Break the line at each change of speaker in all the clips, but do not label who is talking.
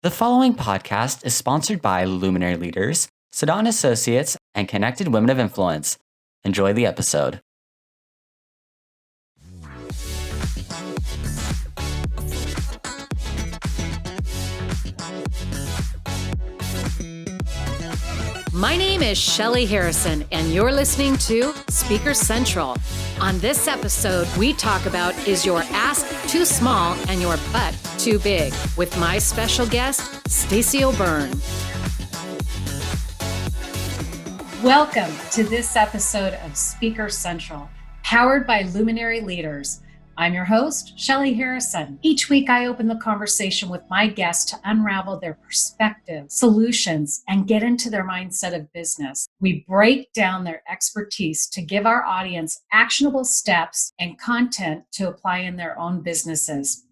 The following podcast is sponsored by Luminary Leaders, Sedan Associates, and Connected Women of Influence. Enjoy the episode.
My name is Shelly Harrison, and you're listening to Speaker Central. On this episode, we talk about, is your ask too small and your butt too big? With my special guest, Stacey O'Byrne. Welcome to this episode of Speaker Central, powered by Luminary Leaders. I'm your host, Shelly Harrison. Each week, I open the conversation with my guests to unravel their perspective, solutions, and get into their mindset of business. We break down their expertise to give our audience actionable steps and content to apply in their own businesses.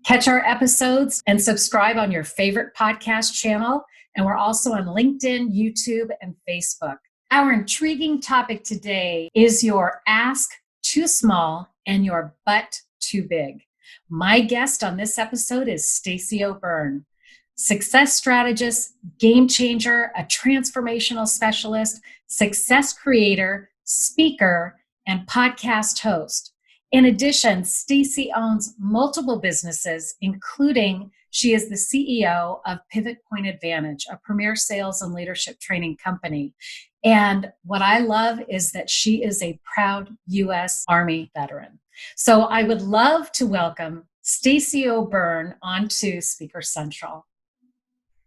Catch our episodes and subscribe on your favorite podcast channel. And we're also on LinkedIn, YouTube, and Facebook. Our intriguing topic today is your ask too small and your butt too big. My guest on this episode is Stacey O'Byrne, success strategist, game changer, a transformational specialist, success creator, speaker, and podcast host. In addition, Stacey owns multiple businesses, including she is the CEO of Pivot Point Advantage, a premier sales and leadership training company. And what I love is that she is a proud U.S. Army veteran. So I would love to welcome Stacey O'Byrne onto Speaker Central.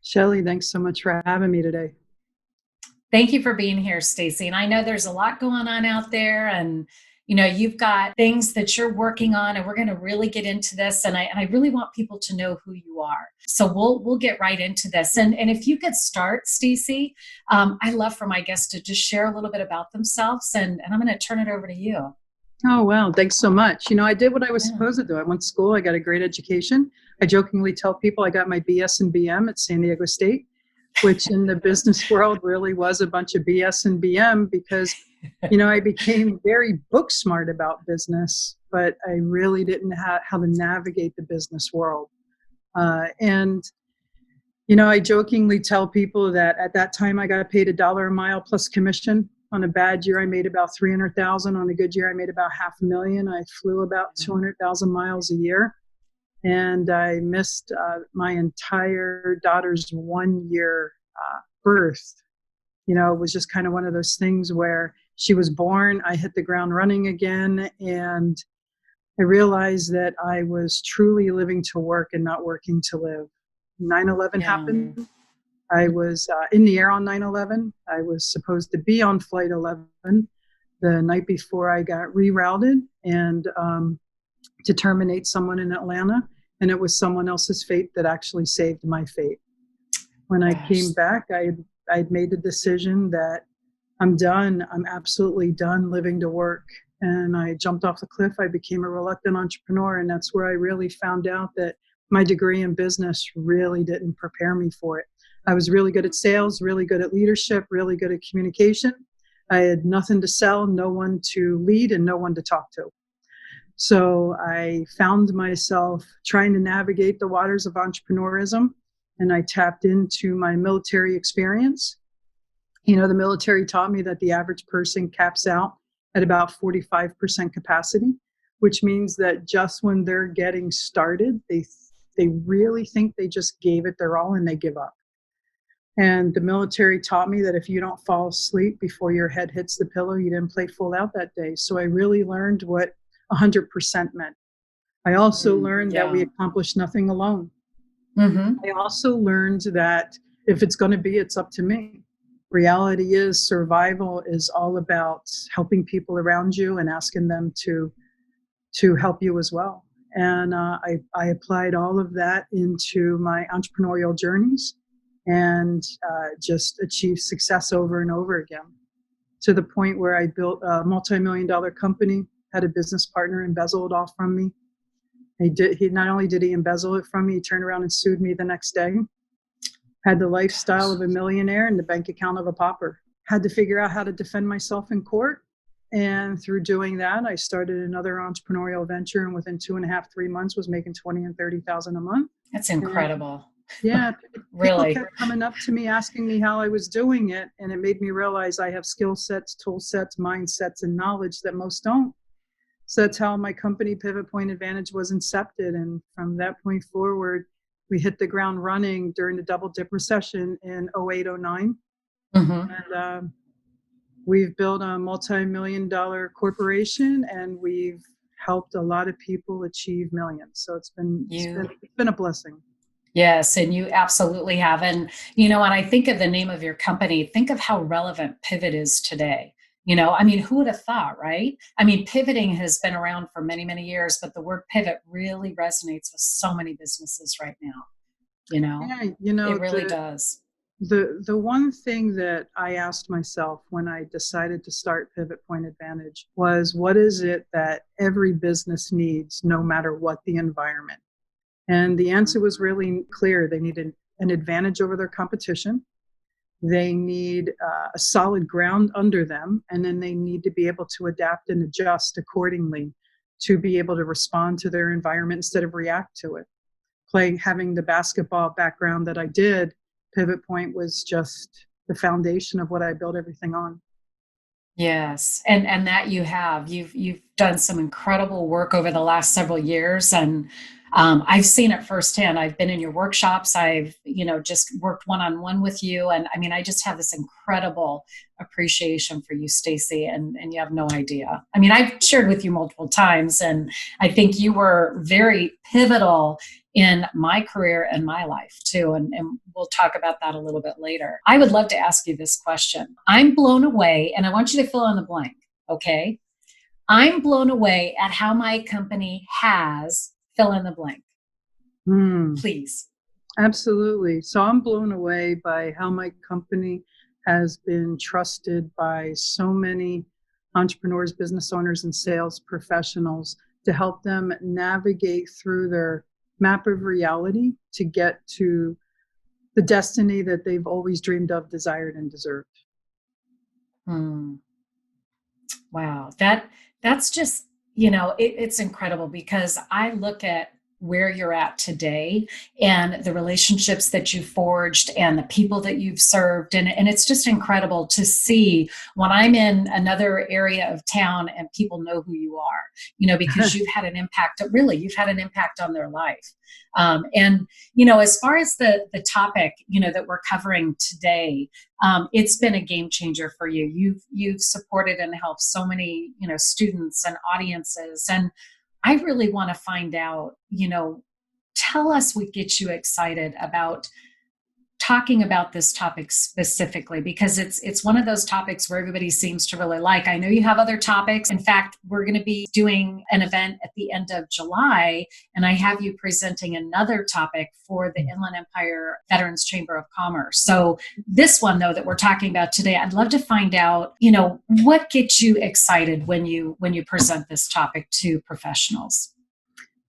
Shelly, thanks so much for having me today.
Thank you for being here, Stacey. And I know there's a lot going on out there, and you've got things that you're working on, and we're going to really get into this. And I really want people to know who you are. So we'll get right into this. And if you could start, Stacey, I love for my guests to just share a little bit about themselves, and I'm going to turn it over to you.
Oh, wow. Thanks so much. I did what I was supposed to do. I went to school. I got a great education. I jokingly tell people I got my BS and BM at San Diego State, which in the business world really was a bunch of BS and BM because, I became very book smart about business, but I really didn't have how to navigate the business world. I jokingly tell people that at that time I got paid $1 a mile plus commission. On a bad year, I made about $300,000. On a good year, I made about $500,000. I flew about 200,000 miles a year. And I missed my entire daughter's 1 year birth. It was just kind of one of those things where she was born, I hit the ground running again, and I realized that I was truly living to work and not working to live. 9/11 happened. I was in the air on 9/11. I was supposed to be on Flight 11 the night before I got rerouted and to terminate someone in Atlanta. And it was someone else's fate that actually saved my fate. When I came back, I'd made the decision that I'm done. I'm absolutely done living to work. And I jumped off the cliff. I became a reluctant entrepreneur. And that's where I really found out that my degree in business really didn't prepare me for it. I was really good at sales, really good at leadership, really good at communication. I had nothing to sell, no one to lead, and no one to talk to. So I found myself trying to navigate the waters of entrepreneurism, and I tapped into my military experience. The military taught me that the average person caps out at about 45% capacity, which means that just when they're getting started, they really think they just gave it their all and they give up. And the military taught me that if you don't fall asleep before your head hits the pillow, you didn't play full out that day. So I really learned what 100% meant. I also learned that we accomplish nothing alone. Mm-hmm. I also learned that if it's going to be, it's up to me. Reality is survival is all about helping people around you and asking them to help you as well. And I applied all of that into my entrepreneurial journeys and just achieved success over and over again, to the point where I built a multi-million-dollar company, had a business partner embezzle it all from me. He not only did he embezzle it from me, he turned around and sued me the next day. Had the lifestyle of a millionaire and the bank account of a pauper. Had to figure out how to defend myself in court. And through doing that, I started another entrepreneurial venture, and within 2.5, 3 months was making $20,000 and $30,000 a month.
That's incredible.
Yeah, people
Really.
kept coming up to me asking me how I was doing it, and it made me realize I have skill sets, tool sets, mindsets, and knowledge that most don't. So that's how my company Pivot Point Advantage was incepted. And from that point forward, we hit the ground running during the double dip recession in 08, 09.
Mm-hmm.
And we've built a multi-million-dollar corporation, and we've helped a lot of people achieve millions. So it's been a blessing.
Yes, and you absolutely have. And, when I think of the name of your company, think of how relevant Pivot is today. Who would have thought, right? Pivoting has been around for many, many years, but the word pivot really resonates with so many businesses right now.
Yeah,
it really does.
The one thing that I asked myself when I decided to start Pivot Point Advantage was, what is it that every business needs, no matter what the environment? And the answer was really clear. They need an advantage over their competition. They need a solid ground under them, and then they need to be able to adapt and adjust accordingly to be able to respond to their environment instead of react to it. Having the basketball background that I did, Pivot Point was just the foundation of what I built everything on.
Yes, and that you've done some incredible work over the last several years, and I've seen it firsthand. I've been in your workshops. I've just worked one-on-one with you, and I just have this incredible appreciation for you, Stacey, and you have no idea. I've shared with you multiple times, and I think you were very pivotal in my career and my life too. And we'll talk about that a little bit later. I would love to ask you this question. I'm blown away, and I want you to fill in the blank, okay? I'm blown away at how my company has fill in the blank. Please.
Absolutely. So I'm blown away by how my company has been trusted by so many entrepreneurs, business owners, and sales professionals to help them navigate through their map of reality to get to the destiny that they've always dreamed of, desired, and deserved.
Wow. That's just, it's incredible, because I look at where you're at today and the relationships that you forged and the people that you've served. And it's just incredible to see when I'm in another area of town and people know who you are, because you've had an impact, you've had an impact on their life. As far as the topic, that we're covering today, it's been a game changer for you. You've supported and helped so many, students and audiences. And I really want to find out, tell us what gets you excited about talking about this topic specifically, because it's one of those topics where everybody seems to really like. I know you have other topics. In fact, we're going to be doing an event at the end of July, and I have you presenting another topic for the Inland Empire Veterans Chamber of Commerce. So this one, though, that we're talking about today, I'd love to find out, what gets you excited when you present this topic to professionals?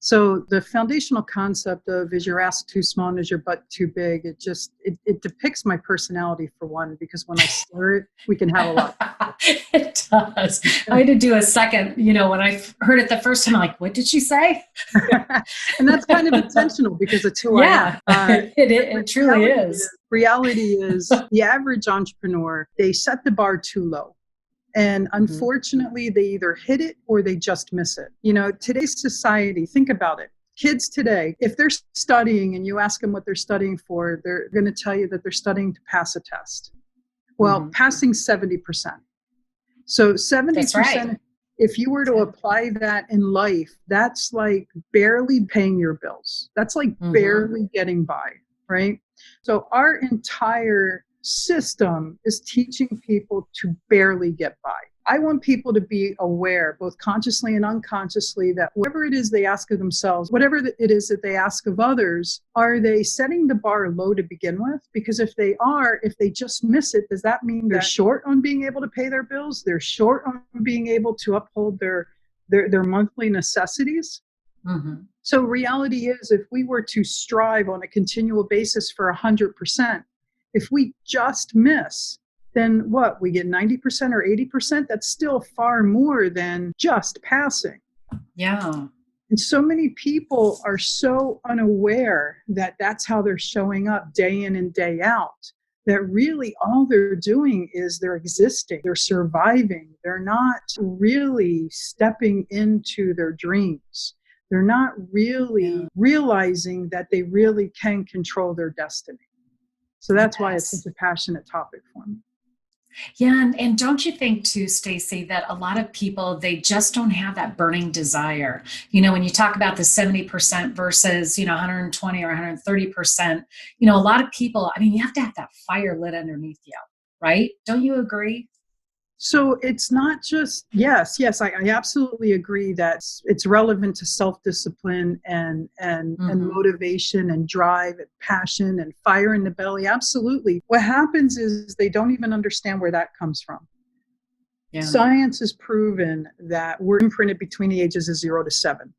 So the foundational concept of, is your ass too small and is your butt too big? It depicts my personality, for one, because when I slur it, we can have a lot.
It does. I had to do a second, when I heard it the first time, I'm like, what did she say?
And that's kind of intentional, because it's who I am.
It truly is.
Reality is the average entrepreneur, they set the bar too low. And unfortunately, they either hit it or they just miss it. Today's society, think about it. Kids today, if they're studying and you ask them what they're studying for, they're going to tell you that they're studying to pass a test. Well, passing 70%. So 70%, that's right. If you were to apply that in life, that's like barely paying your bills. That's like barely getting by, right? So our entire system is teaching people to barely get by. I want people to be aware, both consciously and unconsciously, that whatever it is they ask of themselves, whatever it is that they ask of others, are they setting the bar low to begin with? Because if they just miss it, does that mean they're short on being able to pay their bills? They're short on being able to uphold their monthly necessities? So reality is, if we were to strive on a continual basis for 100%, if we just miss, then what? We get 90% or 80%? That's still far more than just passing.
Yeah.
And so many people are so unaware that that's how they're showing up day in and day out, that really all they're doing is they're existing, they're surviving. They're not really stepping into their dreams. They're not really realizing that they really can control their destiny. So that's why it's such a passionate topic for me.
Yeah. And don't you think too, Stacey, that a lot of people, they just don't have that burning desire? When you talk about the 70% versus, 120 or 130%, a lot of people, you have to have that fire lit underneath you, right? Don't you agree?
So it's not just, yes, I absolutely agree that it's relevant to self-discipline and motivation and drive and passion and fire in the belly. Absolutely. What happens is they don't even understand where that comes from. Yeah. Science has proven that we're imprinted between the ages of 0 to 7.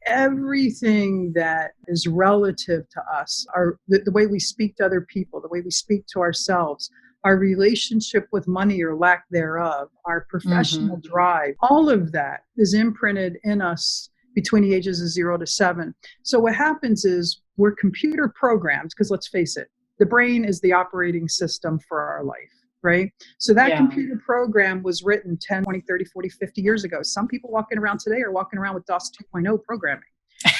Everything that is relative to us, the way we speak to other people, the way we speak to ourselves, our relationship with money or lack thereof, our professional drive, all of that is imprinted in us between the ages of 0 to 7. So what happens is we're computer programmed, because let's face it, the brain is the operating system for our life, right? So that computer program was written 10, 20, 30, 40, 50 years ago. Some people walking around today are walking around with DOS 2.0 programming.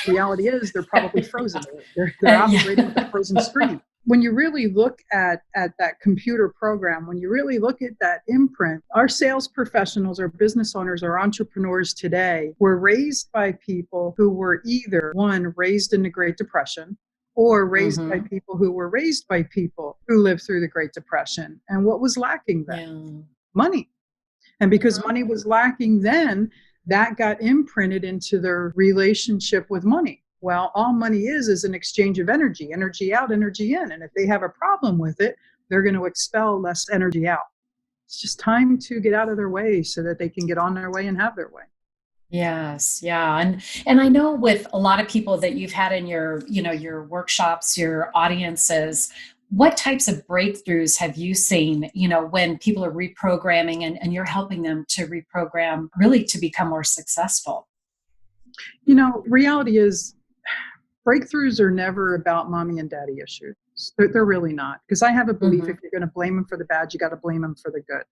The reality is they're probably frozen. They're operating with a frozen screen. When you really look at that computer program, when you really look at that imprint, our sales professionals, our business owners, our entrepreneurs today were raised by people who were either, one, raised in the Great Depression, or raised by people who were raised by people who lived through the Great Depression. And what was lacking then? Money. And because money was lacking then, that got imprinted into their relationship with money. Well, all money is an exchange of energy out, energy in. And if they have a problem with it, they're going to expel less energy out. It's just time to get out of their way so that they can get on their way and have their way.
Yes. Yeah. And I know with a lot of people that you've had in your workshops, your audiences, what types of breakthroughs have you seen, when people are reprogramming and you're helping them to reprogram really to become more successful?
Reality is breakthroughs are never about mommy and daddy issues. They're really not. Because I have a belief if you're going to blame them for the bad, you got to blame them for the good.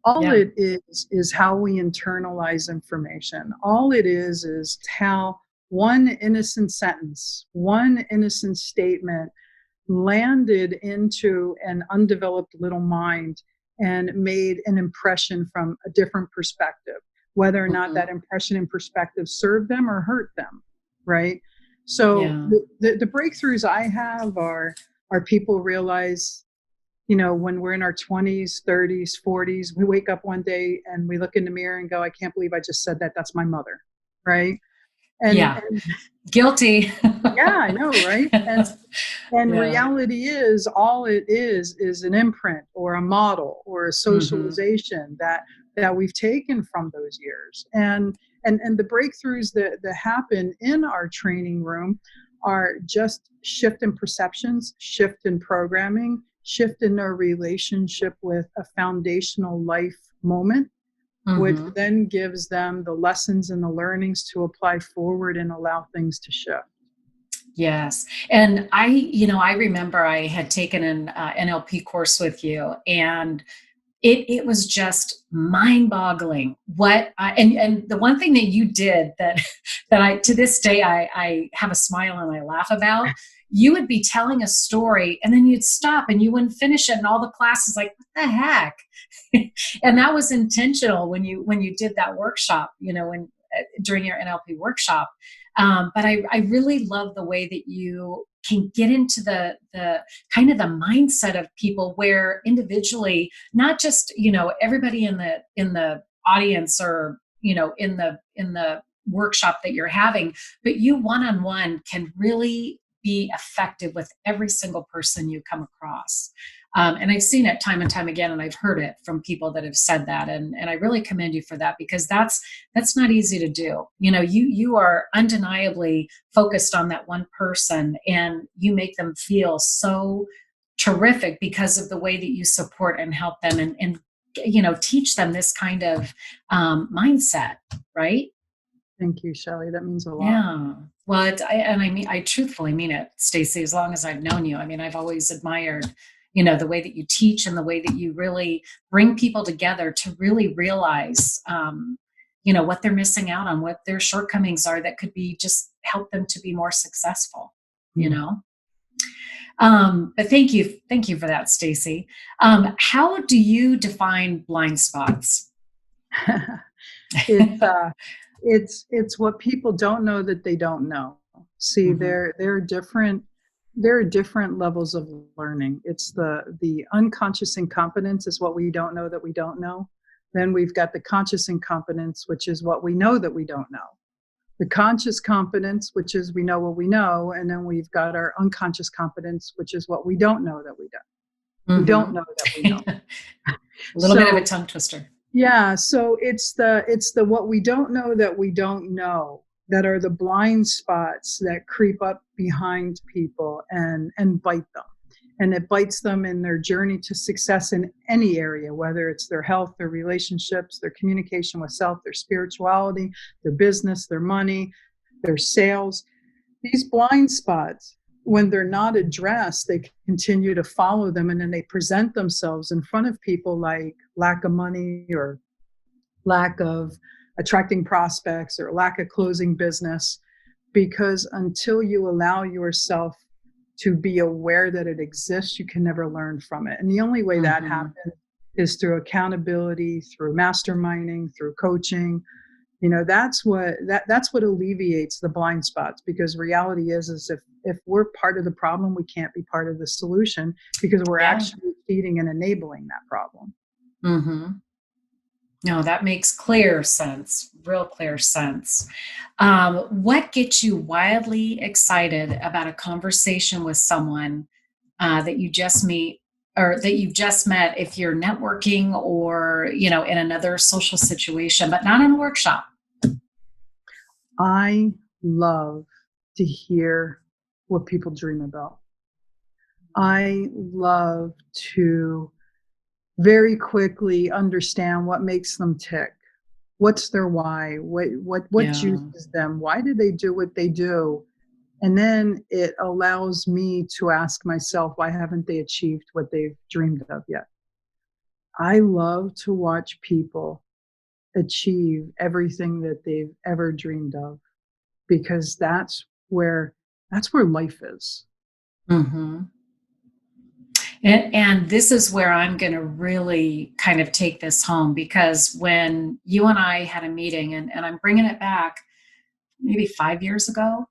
All it is how we internalize information. All it is how one innocent sentence, one innocent statement landed into an undeveloped little mind and made an impression from a different perspective, whether or not that impression and perspective served them or hurt them, right? So the breakthroughs I have are people realize, when we're in our 20s, 30s, 40s, we wake up one day and we look in the mirror and go, I can't believe I just said that. That's my mother, right? And
guilty.
Yeah, I know, right? And reality is all it is an imprint or a model or a socialization that we've taken from those years. And the breakthroughs that happen in our training room are just shift in perceptions, shift in programming, shift in their relationship with a foundational life moment, which then gives them the lessons and the learnings to apply forward and allow things to shift.
Yes. And I remember I had taken an NLP course with you, and it was just mind-boggling and the one thing that you did that I, to this day, I have a smile and I laugh about. You would be telling a story and then you'd stop and you wouldn't finish it. And all the class is like, what the heck? And that was intentional when you did that workshop, during your NLP workshop. But I really love the way that you can get into the kind of the mindset of people where individually, not just, everybody in the audience or, in the workshop that you're having, but you one-on-one can really be effective with every single person you come across. And I've seen it time and time again, and I've heard it from people that have said that. And I really commend you for that, because that's not easy to do. You are undeniably focused on that one person, and you make them feel so terrific because of the way that you support and help them and teach them this kind of mindset, right?
Thank you, Shelley. That means a lot.
Yeah. Well, I truthfully mean it, Stacey, as long as I've known you. I mean, I've always admired, the way that you teach and the way that you really bring people together to really realize, what they're missing out on, what their shortcomings are that could be just help them to be more successful, But thank you for that, Stacey. How do you define blind spots?
It's what people don't know that they don't know. See,
Mm-hmm.
there are different levels of learning. It's the unconscious incompetence is what we don't know that we don't know. Then we've got the conscious incompetence, which is what we know that we don't know. The conscious competence, which is we know what we know, and then we've got our unconscious competence, which is what we don't know that we don't.
Mm-hmm.
We don't know that we know.
A little bit of a tongue twister.
Yeah, so it's the what we don't know that we don't know that are the blind spots that creep up behind people and bite them. And it bites them in their journey to success in any area, whether it's their health, their relationships, their communication with self, their spirituality, their business, their money, their sales. These blind spots, when they're not addressed, they continue to follow them, and then they present themselves in front of people like lack of money or lack of attracting prospects or lack of closing business, because until you allow yourself to be aware that it exists, you can never learn from it. And the only way that happens is through accountability, through masterminding, through coaching. That's what alleviates the blind spots, because reality is if we're part of the problem, we can't be part of the solution, because we're actually feeding and enabling that problem.
Mm-hmm. No, that makes clear sense, real clear sense. What gets you wildly excited about a conversation with someone that you just meet or that you've just met, if you're networking or, in another social situation, but not in a workshop?
I love to hear what people dream about. I love to very quickly understand what makes them tick. What's their why? What juices them? Why do they do what they do? And then it allows me to ask myself, why haven't they achieved what they've dreamed of yet? I love to watch people achieve everything that they've ever dreamed of, because that's where life is.
Mm-hmm. And this is where I'm going to really kind of take this home, because when you and I had a meeting, and I'm bringing it back maybe 5 years ago,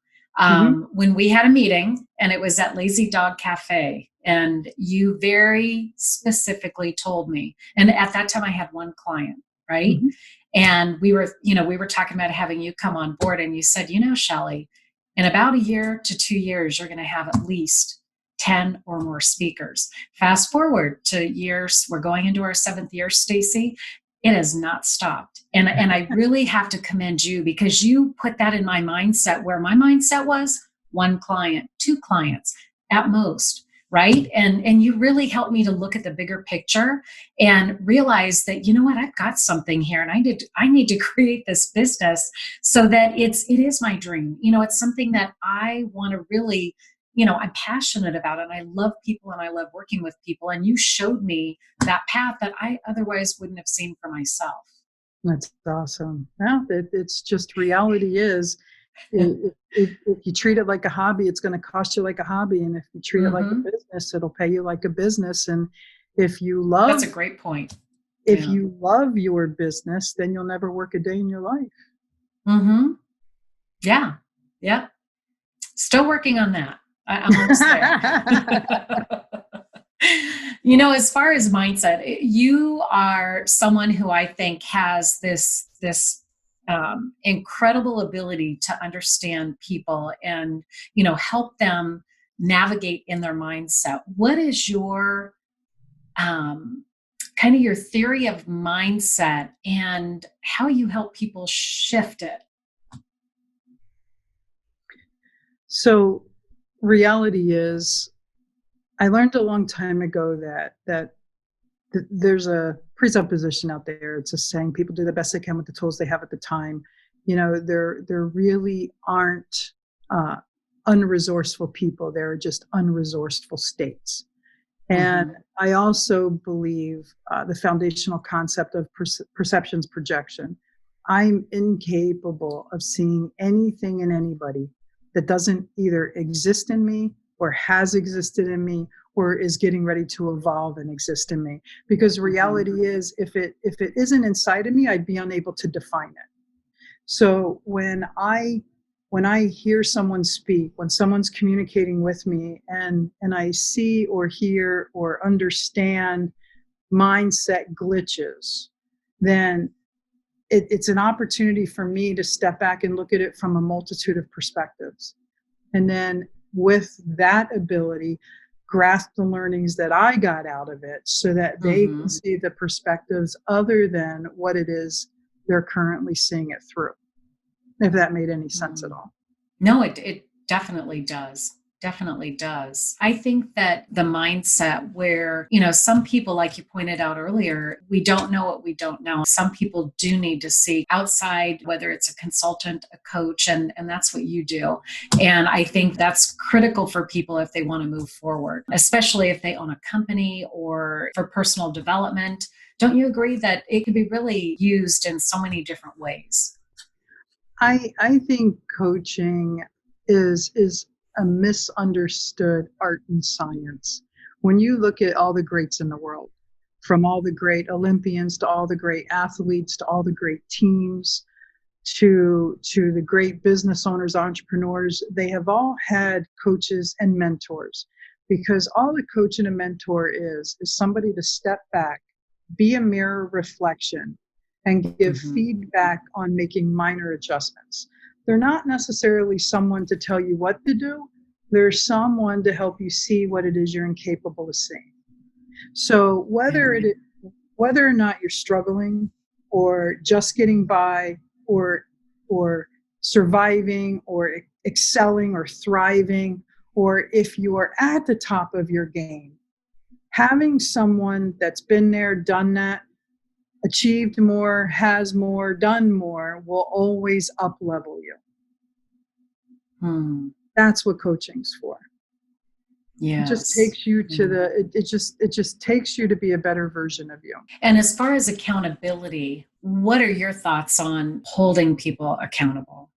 when we had a meeting, and it was at Lazy Dog Cafe, and you very specifically told me, and at that time I had one client, right? Mm-hmm. And we were talking about having you come on board, and you said, Shelley, in about a year to 2 years, you're going to have at least 10 or more speakers. Fast forward to years, we're going into our 7th year, Stacey. It has not stopped. And I really have to commend you, because you put that in my mindset, where my mindset was 1 client, 2 clients at most, right? And you really helped me to look at the bigger picture and realize that, I've got something here, and I need to create this business so that it is my dream. It's something that I want to really, I'm passionate about it, and I love people, and I love working with people. And you showed me that path that I otherwise wouldn't have seen for myself.
That's awesome. Well, it's just reality is, if you treat it like a hobby, it's going to cost you like a hobby. And if you treat it like a business, it'll pay you like a business. And if you love,
that's a great point.
If you love your business, then you'll never work a day in your life.
Mm-hmm. Yeah. Yeah. Still working on that. I'm almost there. As far as mindset, you are someone who I think has this incredible ability to understand people and, help them navigate in their mindset. What is your kind of your theory of mindset and how you help people shift it?
So reality is, I learned a long time ago that there's a presupposition out there. It's a saying, people do the best they can with the tools they have at the time. There really aren't unresourceful people. There are just unresourceful states. And I also believe the foundational concept of perceptions projection. I'm incapable of seeing anything in anybody that doesn't either exist in me or has existed in me or is getting ready to evolve and exist in me. Because reality is, if it isn't inside of me, I'd be unable to define it. So when I hear someone speak, when someone's communicating with me, and I see or hear or understand mindset glitches, then it's an opportunity for me to step back and look at it from a multitude of perspectives. And then with that ability, grasp the learnings that I got out of it so that they can see the perspectives other than what it is they're currently seeing it through. If that made any sense at all.
No, it definitely does. Definitely does. I think that the mindset where, some people, like you pointed out earlier, we don't know what we don't know. Some people do need to seek outside, whether it's a consultant, a coach, and that's what you do. And I think that's critical for people if they want to move forward, especially if they own a company or for personal development. Don't you agree that it can be really used in so many different ways?
I think coaching is a misunderstood art and science. When you look at all the greats in the world, from all the great Olympians to all the great athletes to all the great teams to the great business owners, entrepreneurs, they have all had coaches and mentors, because all a coach and a mentor is somebody to step back, be a mirror reflection, and give feedback on making minor adjustments. They're not necessarily someone to tell you what to do. They're someone to help you see what it is you're incapable of seeing. So whether or not you're struggling or just getting by or surviving or excelling or thriving, or if you are at the top of your game, having someone that's been there, done that, achieved more, has more, done more, will always up-level you. That's what coaching's for.
Yes.
It just takes you to it just takes you to be a better version of you.
And as far as accountability, what are your thoughts on holding people accountable?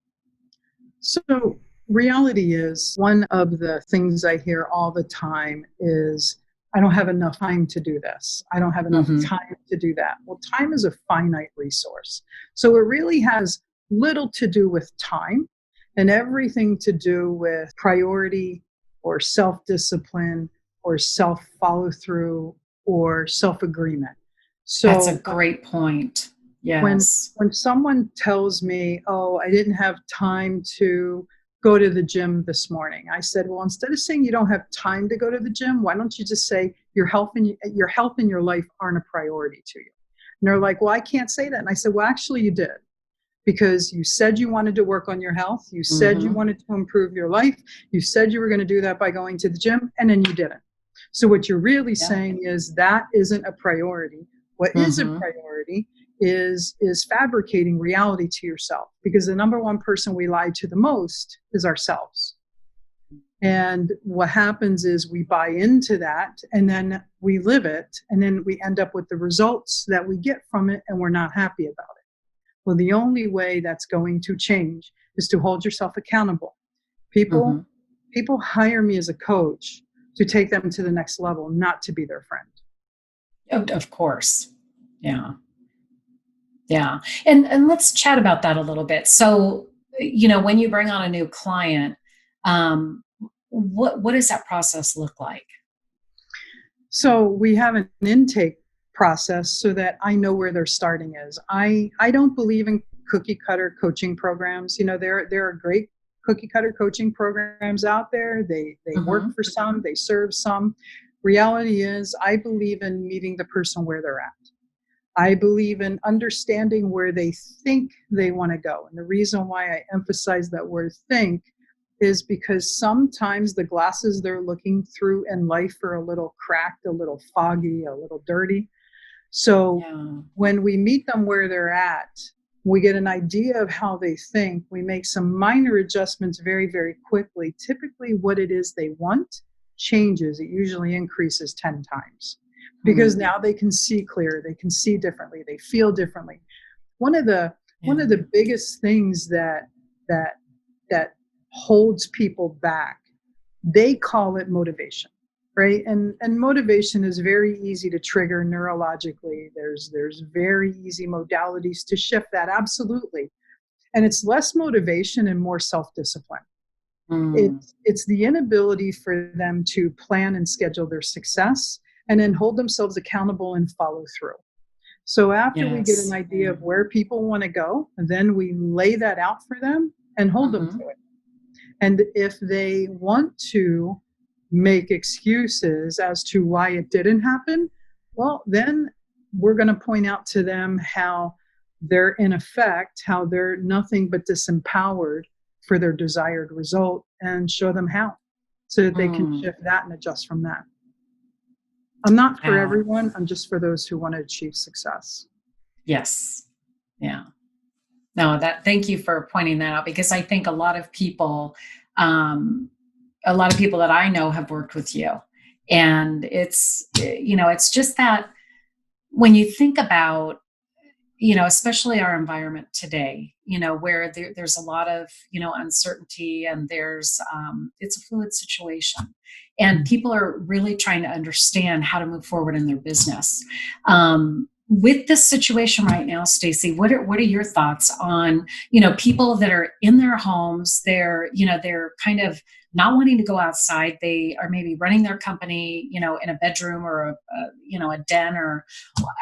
So reality is, one of the things I hear all the time is, I don't have enough time to do this. I don't have enough time to do that. Well, time is a finite resource. So it really has little to do with time and everything to do with priority or self-discipline or self-follow-through or self-agreement. So
that's a great point. Yes.
When someone tells me, oh, I didn't have time to go to the gym this morning, I said, well, instead of saying you don't have time to go to the gym, why don't you just say your health and your life aren't a priority to you? And they're like, well, I can't say that. And I said, well, actually you did, because you said you wanted to work on your health. You said you wanted to improve your life. You said you were going to do that by going to the gym, and then you didn't. So what you're really saying is that isn't a priority. What is a priority is fabricating reality to yourself, because the number one person we lie to the most is ourselves. And what happens is we buy into that, and then we live it, and then we end up with the results that we get from it, and we're not happy about it. Well, the only way that's going to change is to hold yourself accountable. People hire me as a coach to take them to the next level, not to be their friend.
Of course. Yeah. Yeah. And let's chat about that a little bit. So, when you bring on a new client, what does that process look like?
So we have an intake process so that I know where their starting is. I don't believe in cookie cutter coaching programs. There are great cookie cutter coaching programs out there. They work for some, they serve some. Reality is, I believe in meeting the person where they're at. I believe in understanding where they think they want to go. And the reason why I emphasize that word think is because sometimes the glasses they're looking through in life are a little cracked, a little foggy, a little dirty. So when we meet them where they're at, We get an idea of how they think. We make some minor adjustments very, very quickly. Typically, what it is they want changes. It usually increases 10 times because now they can see clearer, they can see differently, they feel differently. One of the biggest things that holds people back, they call it motivation, right? And motivation is very easy to trigger neurologically. There's very easy modalities to shift that, absolutely. And it's less motivation and more self-discipline. It's the inability for them to plan and schedule their success and then hold themselves accountable and follow through. So after we get an idea of where people want to go, then we lay that out for them and hold them to it. And if they want to make excuses as to why it didn't happen, well, then we're going to point out to them how they're in effect, how they're nothing but disempowered for their desired result, and show them how so that they can shift that and adjust from that. I'm not for everyone. I'm just for those who want to achieve success.
Yes. Yeah. No, thank you for pointing that out, because I think a lot of people that I know have worked with you, and it's just that when you think about, especially our environment today, where there's a lot of, uncertainty, and it's a fluid situation, and people are really trying to understand how to move forward in their business. With this situation right now, Stacey, what are your thoughts on, people that are in their homes, they're kind of not wanting to go outside. They are maybe running their company, in a bedroom or a den, or,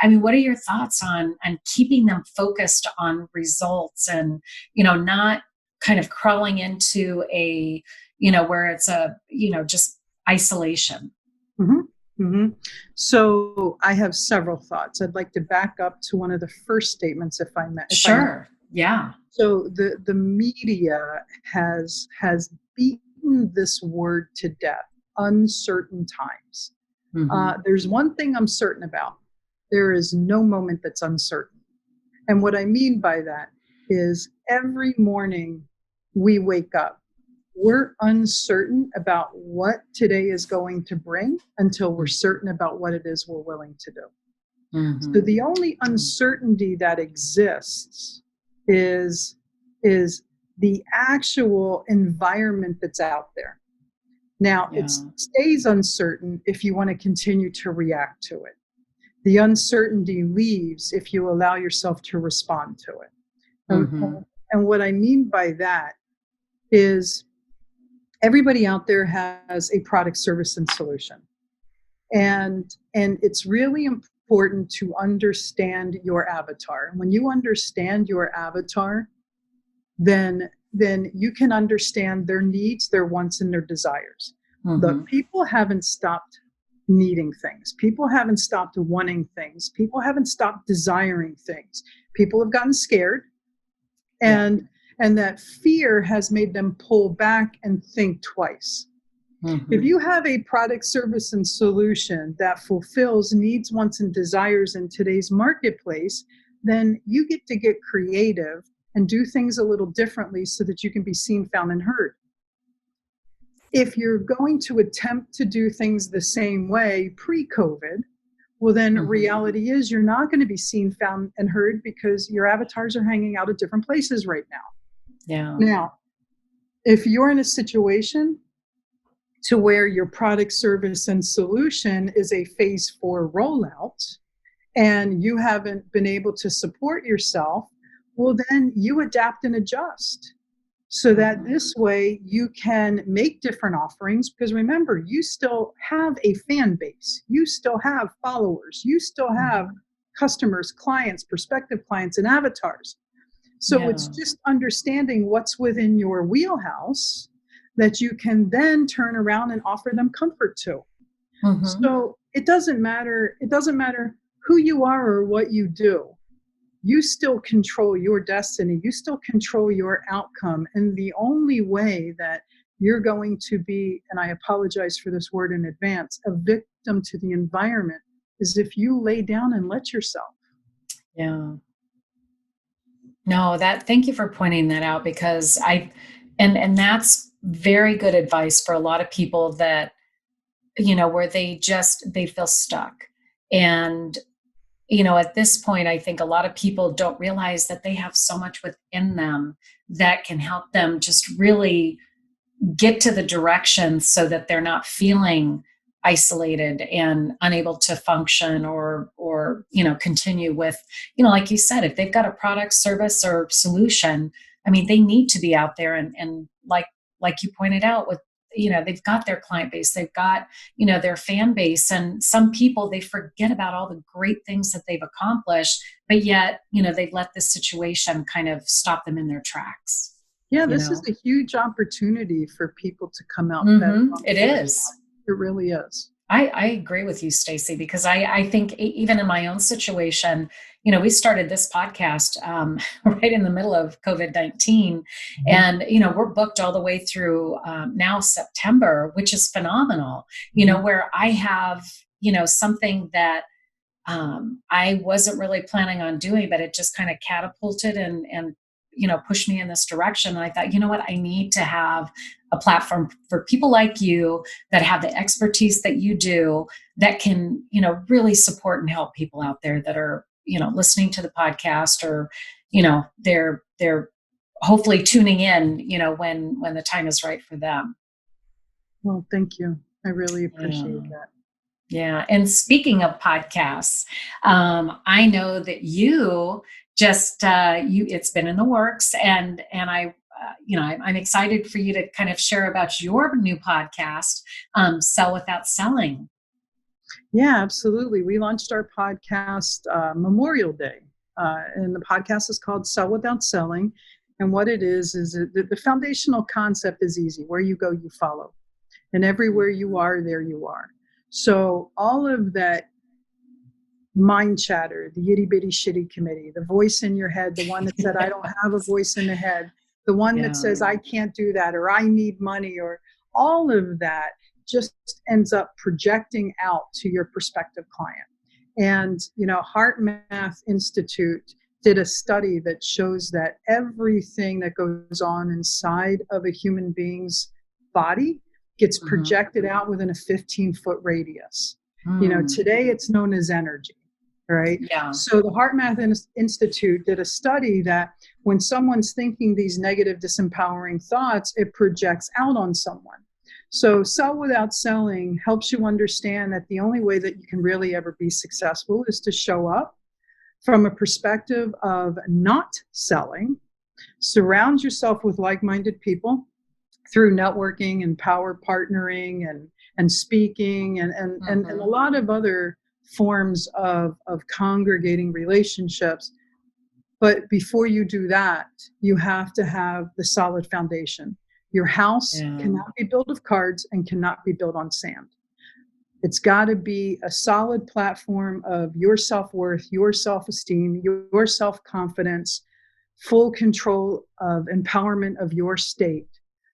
what are your thoughts on keeping them focused on results and, not kind of crawling into a, where it's just isolation?
So I have several thoughts. I'd like to back up to one of the first statements, if I may.
Sure. Yeah.
So the media has beaten this word to death, uncertain times. There's one thing I'm certain about. There is no moment that's uncertain. And what I mean by that is every morning we wake up, we're uncertain about what today is going to bring until we're certain about what it is we're willing to do. So the only uncertainty that exists is the actual environment that's out there. Now, it stays uncertain if you want to continue to react to it. The uncertainty leaves if you allow yourself to respond to it. And what I mean by that is everybody out there has a product, service, and solution. And it's really important to understand your avatar. And when you understand your avatar, then you can understand their needs, their wants, and their desires. Look, people haven't stopped needing things. People haven't stopped wanting things. People haven't stopped desiring things. People have gotten scared, and that fear has made them pull back and think twice. If you have a product, service, and solution that fulfills needs, wants, and desires in today's marketplace, then you get to get creative and do things a little differently so that you can be seen, found, and heard. If you're going to attempt to do things the same way pre-COVID, well, then reality is you're not going to be seen, found, and heard because your avatars are hanging out at different places right now. Now, if you're in a situation to where your product, service, and solution is a phase 4 rollout and you haven't been able to support yourself, well, then you adapt and adjust so that this way you can make different offerings, because remember, you still have a fan base, you still have followers, you still have customers, clients, prospective clients, and avatars. So it's just understanding what's within your wheelhouse that you can then turn around and offer them comfort to. So it doesn't matter who you are or what you do. You still control your destiny. You still control your outcome. And the only way that you're going to be, and I apologize for this word in advance, a victim to the environment is if you lay down and let yourself.
No, thank you for pointing that out, because and that's very good advice for a lot of people that, where they feel stuck. And, at this point, I think a lot of people don't realize that they have so much within them that can help them just really get to the direction so that they're not feeling isolated and unable to function or continue with, like you said, if they've got a product, service, or solution, I mean, they need to be out there and like you pointed out with, they've got their client base, they've got, their fan base, and some people, they forget about all the great things that they've accomplished, but yet, they've let this situation kind of stop them in their tracks.
Yeah, this is a huge opportunity for people to come out.
It is.
It really is.
I agree with you, Stacey, because I think even in my own situation, we started this podcast right in the middle of COVID-19, and, we're booked all the way through now September, which is phenomenal, where I have, something that I wasn't really planning on doing, but it just kind of catapulted and pushed me in this direction. And I thought, what, I need to have a platform for people like you that have the expertise that you do, that can, really support and help people out there that are, listening to the podcast, or, they're hopefully tuning in, when the time is right for them.
Well, thank you. I really appreciate that.
Yeah. And speaking of podcasts, I know that you just, it's been in the works, and I'm excited for you to kind of share about your new podcast, Sell Without Selling.
Yeah, absolutely. We launched our podcast Memorial Day, and the podcast is called Sell Without Selling. And what it is the foundational concept is easy. Where you go, you follow. And everywhere you are, there you are. So all of that mind chatter, the itty bitty shitty committee, the voice in your head, the one that said, I don't have a voice in the head, the one that says, I can't do that, or I need money, or all of that just ends up projecting out to your prospective client. And, Heart Math Institute did a study that shows that everything that goes on inside of a human being's body gets projected out within a 15-foot radius. Today it's known as energy, right?
Yeah.
So the Heart Math Institute did a study that when someone's thinking these negative, disempowering thoughts, it projects out on someone. So Sell Without Selling helps you understand that the only way that you can really ever be successful is to show up from a perspective of not selling. Surround yourself with like-minded people through networking and power partnering and speaking and a lot of other forms of congregating relationships. But before you do that, you have to have the solid foundation. Your house cannot be built of cards and cannot be built on sand. It's got to be a solid platform of your self-worth, your self-esteem, your self-confidence, full control of empowerment of your state.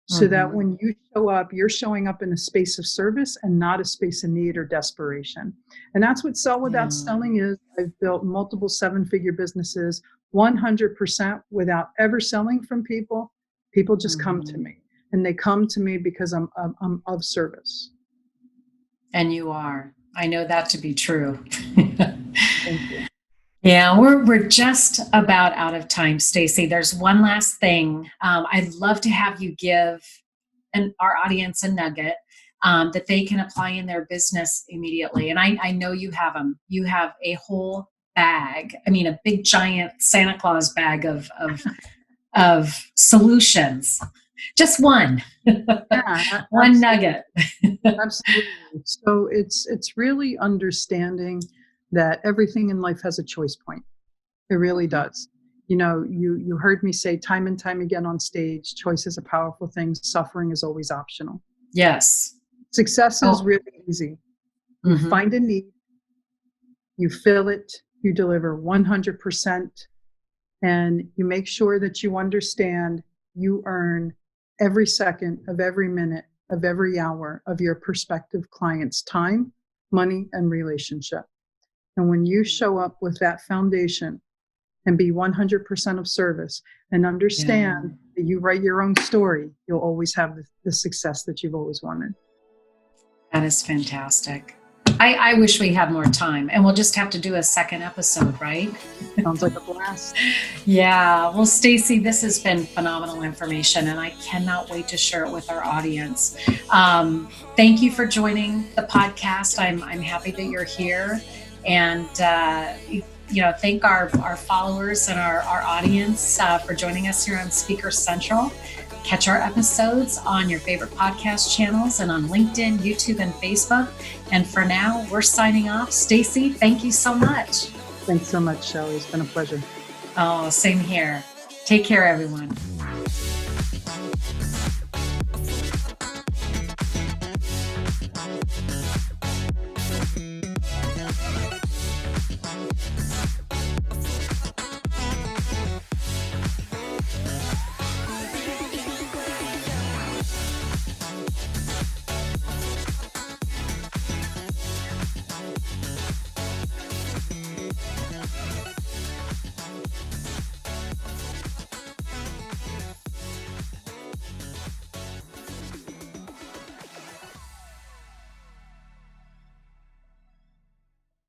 So that when you show up, you're showing up in a space of service and not a space of need or desperation. And that's what Sell Without Selling is. I've built multiple 7-figure businesses, 100% without ever selling from people. People just come to me, and they come to me because I'm of service.
And you are. I know that to be true.
Thank you.
Yeah, we're just about out of time, Stacey. There's one last thing. I'd love to have you give our audience a nugget that they can apply in their business immediately. And I know you have them. You have a whole bag. I mean, a big giant Santa Claus bag of solutions. Just one. One nugget.
Absolutely. So it's really understanding that everything in life has a choice point. It really does. You heard me say time and time again on stage, choice is a powerful thing. Suffering is always optional.
Yes.
Success is really easy. You find a need, you fill it, you deliver 100%, and you make sure that you understand you earn every second of every minute of every hour of your prospective client's time, money, and relationship. And when you show up with that foundation and be 100% of service, and understand that you write your own story, you'll always have the success that you've always wanted.
That is fantastic. I wish we had more time, and we'll just have to do a second episode, right?
Sounds like a blast.
Yeah. Well, Stacey, this has been phenomenal information, and I cannot wait to share it with our audience. Thank you for joining the podcast. I'm happy that you're here, and thank our followers and our audience for joining us here on Speaker Central. Catch our episodes on your favorite podcast channels and on LinkedIn, YouTube, and Facebook. And for now, we're signing off. Stacey, thank you so much.
Thanks so much, Shelley. It's been a pleasure.
Oh, same here. Take care, everyone.